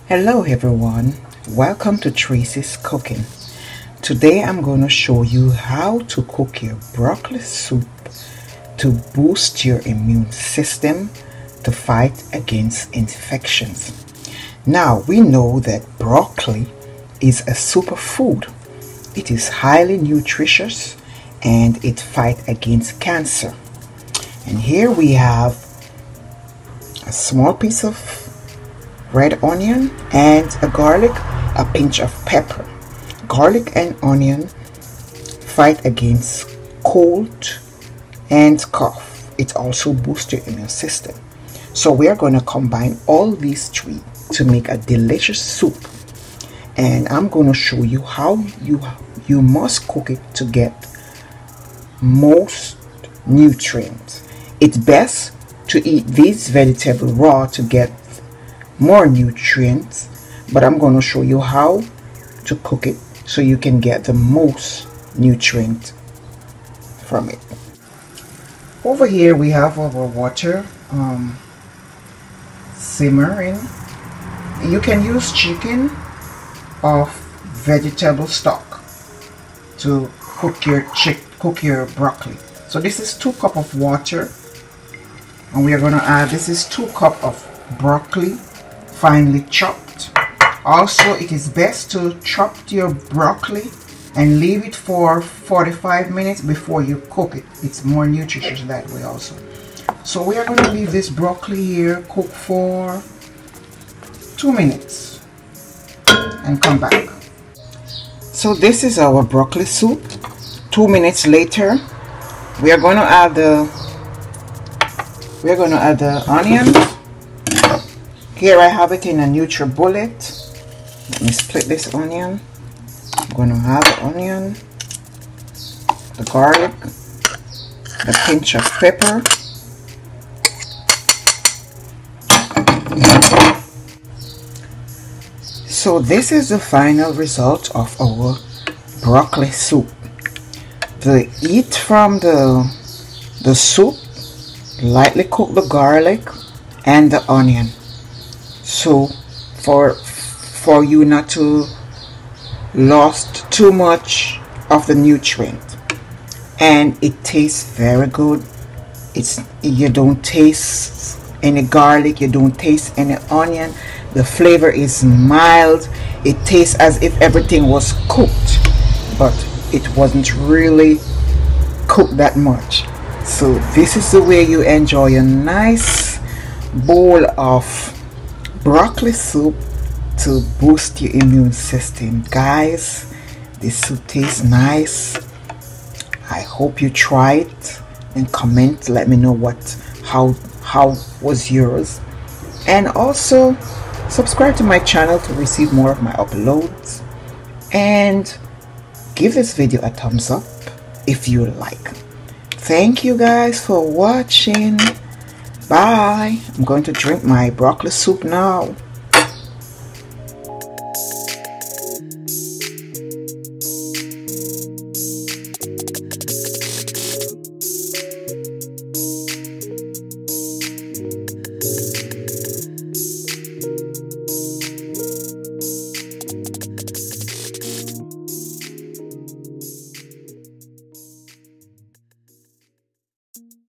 Hello everyone, welcome to Tracy's Cooking. Today I'm going to show you how to cook your broccoli soup to boost your immune system to fight against infections. Now we know that broccoli is a superfood. It is highly nutritious and it fights against cancer. And here we have a small piece of red onion and a garlic, a pinch of pepper. Garlic and onion fight against cold and cough. It also boosts your immune system. So we are going to combine all these three to make a delicious soup. And I'm going to show you how you must cook it to get most nutrients. It's best to eat these vegetables raw to get more nutrients, but I'm going to show you how to cook it so you can get the most nutrient from it. Over here we have our water simmering. You can use chicken or vegetable stock to cook your broccoli. So this is 2 cups of water, and we are going to add, this is 2 cups of broccoli finely chopped. Also, it is best to chop your broccoli and leave it for 45 minutes before you cook it. It's more nutritious that way also. So we are going to leave this broccoli here cook for 2 minutes and come back. So this is our broccoli soup. 2 minutes later, we are going to add the onion. Here I have it in a NutriBullet. Let me split this onion. I'm going to have the onion, the garlic, the pinch of pepper, so this is the final result of our broccoli soup. The heat from the soup lightly cook the garlic and the onion, so for you not to lost too much of the nutrient. And it tastes very good. You don't taste any garlic, you don't taste any onion. The flavor is mild. It tastes as if everything was cooked, but it wasn't really cooked that much. So this is the way you enjoy a nice bowl of broccoli soup to boost your immune system. Guys, this soup tastes nice. I hope you try it and comment. Let me know how was yours. And also subscribe to my channel to receive more of my uploads. And give this video a thumbs up if you like. Thank you guys for watching. Bye. I'm going to drink my broccoli soup now.